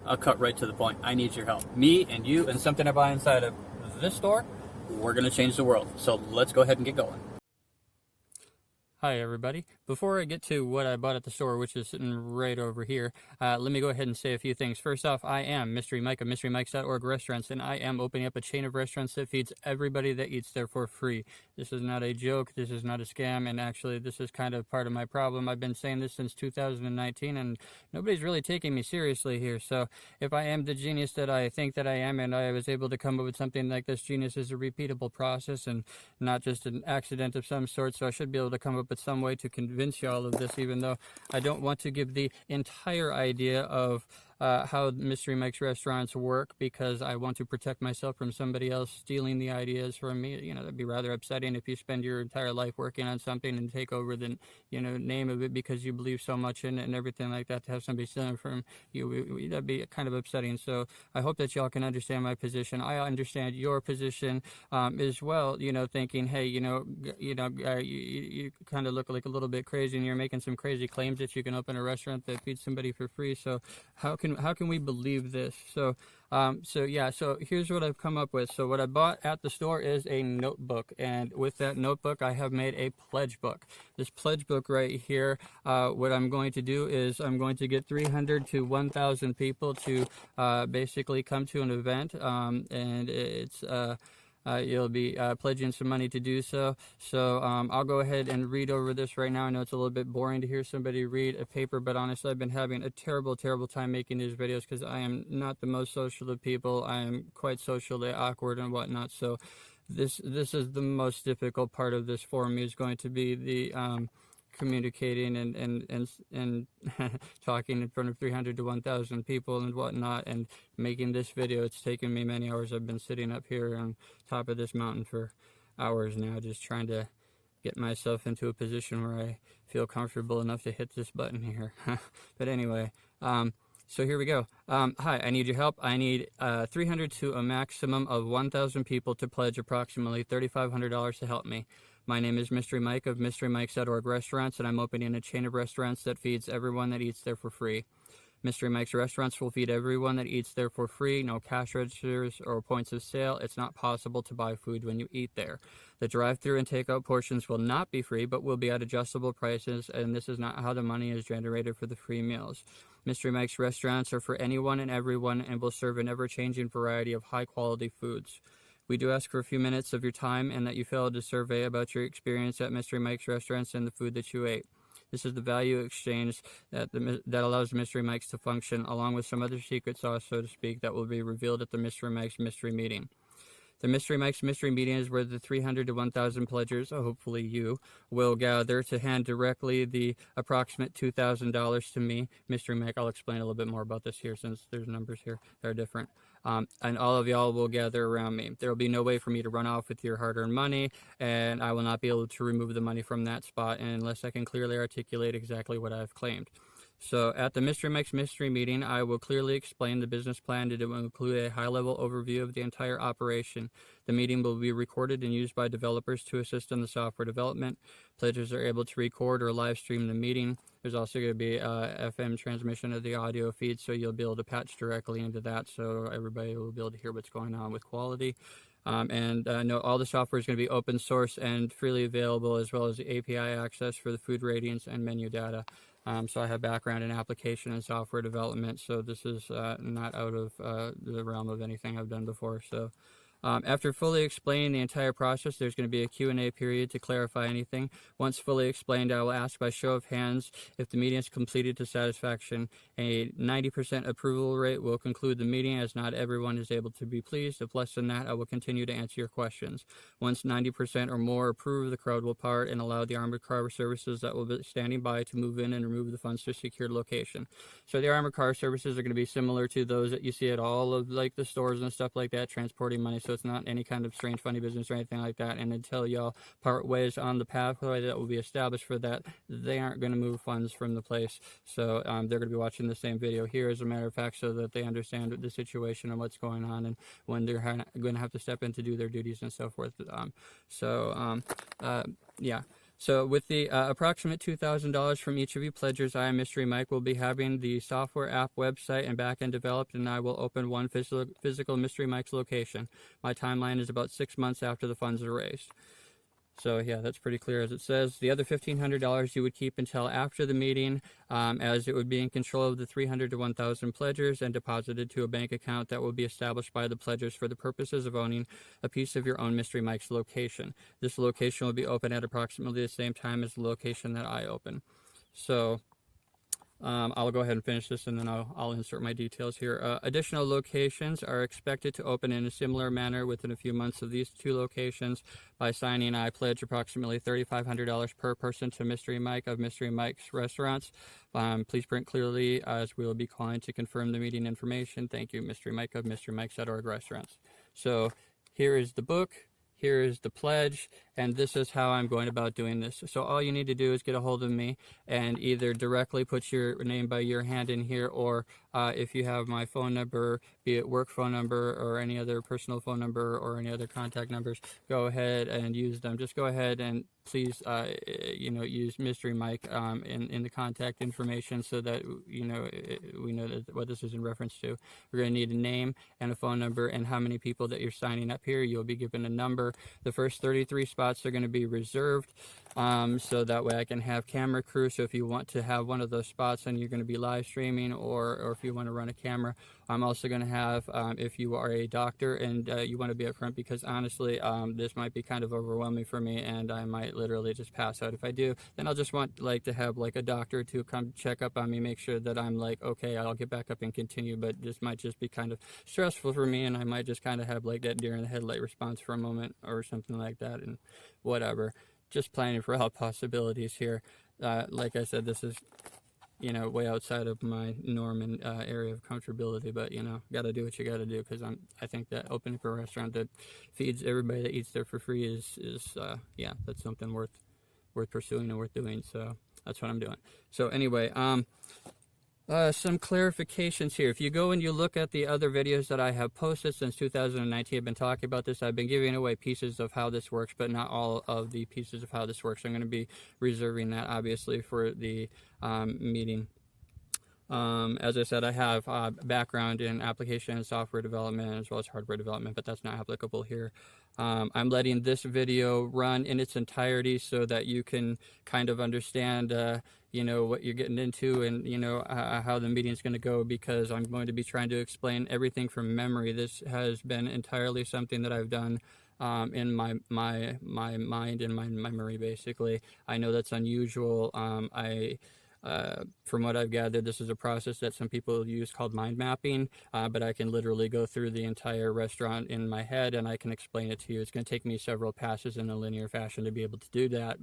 I'll cut right to the point. I need your help. Me and you and something I buy inside of this store, we're going to change the world. So let's go ahead and get going. Hi everybody. Before I get to what I bought at the store, which is sitting right over here, let me go ahead and say a few things. First off, I am Mystery Mike of MysteryMikes.org restaurants, and I am opening up a chain of restaurants that feeds everybody that eats there for free. This is not a joke, this is not a scam, and actually this is kind of part of my problem. I've been saying this since 2019, and nobody's really taking me seriously here. So if I am the genius that I think that I am, and I was able to come up with something like this, genius is a repeatable process and not just an accident of some sort, so I should be able to come up with some way to convince you all of this, even though I don't want to give the entire idea of how Mystery Mike's restaurants work, because I want to protect myself from somebody else stealing the ideas from me. You know, that'd be rather upsetting if you spend your entire life working on something and take over the, name of it because you believe so much in it and everything like that. To have somebody stealing from you, that'd be kind of upsetting. So I hope that y'all can understand my position. I understand your position as well. Thinking, hey, you kind of look like a little bit crazy, and you're making some crazy claims that you can open a restaurant that feeds somebody for free. So how can we believe this? So here's what I've come up with. So what I bought at the store is a notebook, and with that notebook I have made a pledge book. This pledge book right here, what I'm going to do is I'm going to get 300 to 1,000 people to basically come to an event, and it's you'll be pledging some money to do so. So I'll go ahead and read over this right now. I know it's a little bit boring to hear somebody read a paper, but honestly, I've been having a terrible time making these videos because I am not the most social of people. I am quite socially awkward and whatnot. So this is the most difficult part of this for me, is going to be the communicating and talking in front of 300 to 1,000 people and whatnot, and making this video. It's taken me many hours. I've been sitting up here on top of this mountain for hours now, just trying to get myself into a position where I feel comfortable enough to hit this button here. But anyway, so here we go. Hi, I need your help. I need 300 to a maximum of 1,000 people to pledge approximately $3,500 to help me. My name is Mystery Mike of MysteryMikes.org restaurants, and I'm opening a chain of restaurants that feeds everyone that eats there for free. Mystery Mike's restaurants will feed everyone that eats there for free. No cash registers or points of sale. It's not possible to buy food when you eat there. The drive-through and takeout portions will not be free, but will be at adjustable prices, and this is not how the money is generated for the free meals. Mystery Mike's restaurants are for anyone and everyone, and will serve an ever-changing variety of high-quality foods. We do ask for a few minutes of your time, and that you fill out a survey about your experience at Mystery Mike's restaurants and the food that you ate. This is the value exchange that allows Mystery Mike's to function, along with some other secret sauce, so to speak, that will be revealed at the Mystery Mike's Mystery Meeting. The Mystery Mike's Mystery Meeting is where the 300 to 1,000 pledgers, hopefully you, will gather to hand directly the approximate $2,000 to me, Mystery Mike. I'll explain a little bit more about this here, since there's numbers here that are different. And all of y'all will gather around me. There will be no way for me to run off with your hard-earned money, and I will not be able to remove the money from that spot unless I can clearly articulate exactly what I've claimed. So at the Mystery Mike's Mystery Meeting, I will clearly explain the business plan to include a high-level overview of the entire operation. The meeting will be recorded and used by developers to assist in the software development. Pledgers are able to record or live stream the meeting. There's also going to be FM transmission of the audio feed, so you'll be able to patch directly into that, so everybody will be able to hear what's going on with quality. No, all the software is going to be open source and freely available, as well as the API access for the food ratings and menu data. So I have background in application and software development, so this is not out of the realm of anything I've done before. So after fully explaining the entire process, there's going to be a Q&A period to clarify anything. Once fully explained, I will ask by show of hands if the meeting is completed to satisfaction. A 90% approval rate will conclude the meeting, as not everyone is able to be pleased. If less than that, I will continue to answer your questions. Once 90% or more approve, the crowd will part and allow the armored car services that will be standing by to move in and remove the funds to a secured location. So the armored car services are going to be similar to those that you see at all of like the stores and stuff like that, transporting money. So it's not any kind of strange funny business or anything like that. And until y'all part ways on the pathway that will be established for that, they aren't going to move funds from the place. So they're going to be watching the same video here, as a matter of fact, so that they understand the situation and what's going on, and when they're going to have to step in to do their duties and so forth. Yeah. So with the approximate $2,000 from each of you pledgers, I, Mystery Mike, will be having the software app website and backend developed, and I will open one physical Mystery Mike's location. My timeline is about 6 months after the funds are raised. So yeah, that's pretty clear as it says. The other $1,500 you would keep until after the meeting, as it would be in control of the 300 to 1,000 pledgers and deposited to a bank account that will be established by the pledgers for the purposes of owning a piece of your own Mystery Mike's location. This location will be open at approximately the same time as the location that I open. So I'll go ahead and finish this, and then I'll insert my details here. Additional locations are expected to open in a similar manner within a few months of these 2 locations. By signing, I pledge approximately $3,500 per person to Mystery Mike of Mystery Mike's Restaurants. Please print clearly, as we will be calling to confirm the meeting information. Thank you, Mystery Mike of MysteryMikes.org Restaurants. So here is the book. Here is the pledge, and this is how I'm going about doing this. So all you need to do is get a hold of me and either directly put your name by your hand in here, or if you have my phone number, be it work phone number or any other personal phone number or any other contact numbers, go ahead and use them. Just go ahead and please, use Mystery Mike in the contact information, so that we know what this is in reference to. We're going to need a name and a phone number and how many people that you're signing up here. You'll be given a number. The first 33 spots are going to be reserved, so that way I can have camera crew. So if you want to have one of those spots and you're going to be live streaming, or if you want to run a camera, I'm also going to have, if you are a doctor and you want to be up front, because honestly, this might be kind of overwhelming for me, and I might literally just pass out. If I do, then I'll just want to have like a doctor to come check up on me, make sure that I'm like, okay, I'll get back up and continue. But this might just be kind of stressful for me, and I might just kind of have like that deer in the headlight response for a moment or something like that, and whatever. Just planning for all possibilities here. Like I said, this is way outside of my norm and area of comfortability, but got to do what you got to do, because I think that opening for a restaurant that feeds everybody that eats there for free is that's something worth pursuing and worth doing. So that's what I'm doing. So anyway, some clarifications here. If you go and you look at the other videos that I have posted since 2019, I've been talking about this. I've been giving away pieces of how this works, but not all of the pieces of how this works. I'm going to be reserving that, obviously, for the meeting. As I said, I have background in application and software development as well as hardware development, but that's not applicable here. I'm letting this video run in its entirety so that you can kind of understand what you're getting into, and how the meeting is going to go, because I'm going to be trying to explain everything from memory. This has been entirely something that I've done in my mind and my memory, basically. I know that's unusual. From what I've gathered, this is a process that some people use called mind mapping, but I can literally go through the entire restaurant in my head and I can explain it to you. It's going to take me several passes in a linear fashion to be able to do that,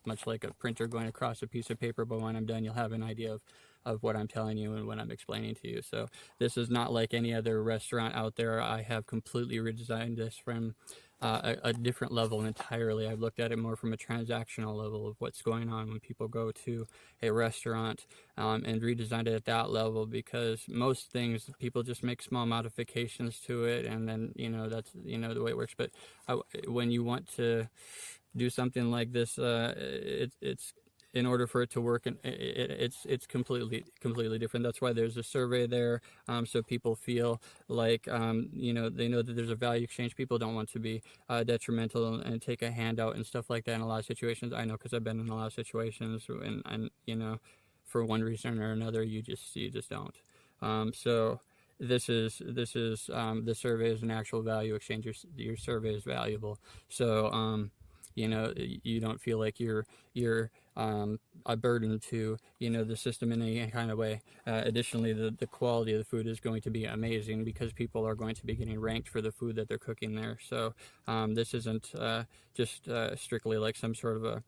much like a printer going across a piece of paper, but when I'm done, you'll have an idea of what I'm telling you and what I'm explaining to you. So this is not like any other restaurant out there. I have completely redesigned this from a different level entirely. I've looked at it more from a transactional level of what's going on when people go to a restaurant, and redesigned it at that level, because most things people just make small modifications to it, and then that's the way it works. But when you want to do something like this, it's in order for it to work, and it's completely different. That's why there's a survey there, so people feel like they know that there's a value exchange. People don't want to be detrimental and take a handout and stuff like that in a lot of situations. I know, because I've been in a lot of situations, and for one reason or another, you just don't. So this is the survey is an actual value exchange. Your survey is valuable. So you don't feel like you're a burden to the system in any kind of way. Additionally, the quality of the food is going to be amazing, because people are going to be getting ranked for the food that they're cooking there. So this isn't just strictly like some sort of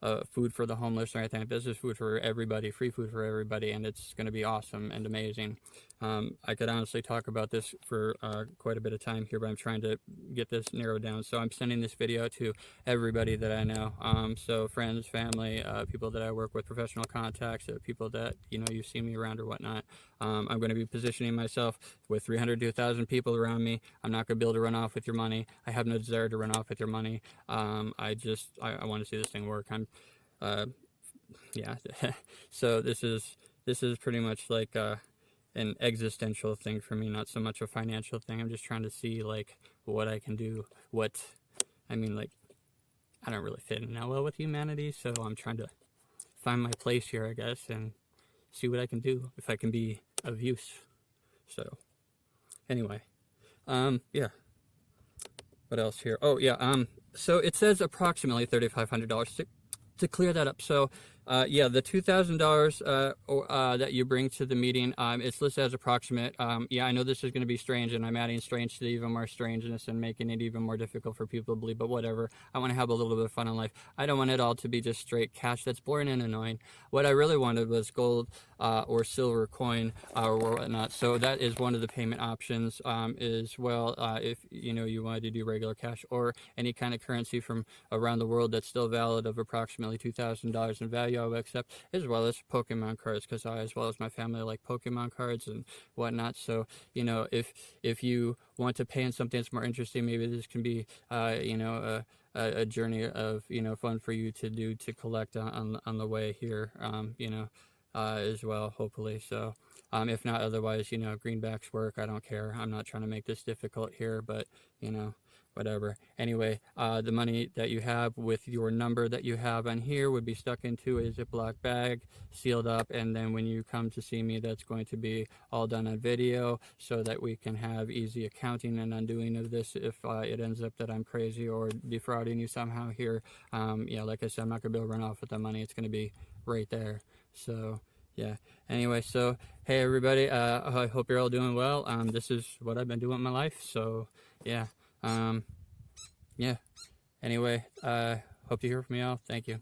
a food for the homeless or anything. This is food for everybody, free food for everybody, and it's going to be awesome and amazing. I could honestly talk about this for quite a bit of time here, but I'm trying to get this narrowed down. So I'm sending this video to everybody that I know. So friends, family, people that I work with, professional contacts, people that, you know, you see me around or whatnot. I'm going to be positioning myself with 300 to 1,000 people around me. I'm not going to be able to run off with your money. I have no desire to run off with your money. I want to see this thing work. Yeah. So this is pretty much like an existential thing for me, not so much a financial thing. I'm just trying to see like what I can do. Like, I don't really fit in that well with humanity, so I'm trying to find my place here, I guess, and see what I can do, if I can be of use. So anyway, yeah. What else here? Oh yeah, so it says approximately $3,500 to clear that up. So yeah, the $2,000 that you bring to the meeting, it's listed as approximate. Yeah, I know this is going to be strange, and I'm adding strange to even more strangeness and making it even more difficult for people to believe, but whatever. I want to have a little bit of fun in life. I don't want it all to be just straight cash. That's boring and annoying. What I really wanted was gold or silver coin or whatnot. So that is one of the payment options as well, if you know you wanted to do regular cash or any kind of currency from around the world that's still valid of approximately $2,000 in value. I would accept, as well as Pokemon cards, because I, as well as my family, like Pokemon cards and whatnot. So, you know, if you want to pay in something that's more interesting, maybe this can be, you know, a journey of, you know, fun for you to do, to collect on the way here, you know, as well, hopefully. So, if not, otherwise, you know, greenbacks work. I don't care. I'm not trying to make this difficult here, but, you know, whatever. Anyway, the money that you have with your number that you have on here would be stuck into a Ziploc bag, sealed up, and then when you come to see me, that's going to be all done on video so that we can have easy accounting and undoing of this if it ends up that I'm crazy or defrauding you somehow here. Yeah, like I said, I'm not going to be able to run off with the money. It's going to be right there. So yeah, anyway, so hey everybody, I hope you're all doing well. This is what I've been doing in my life, so yeah. Yeah, anyway, hope to hear from you all. Thank you.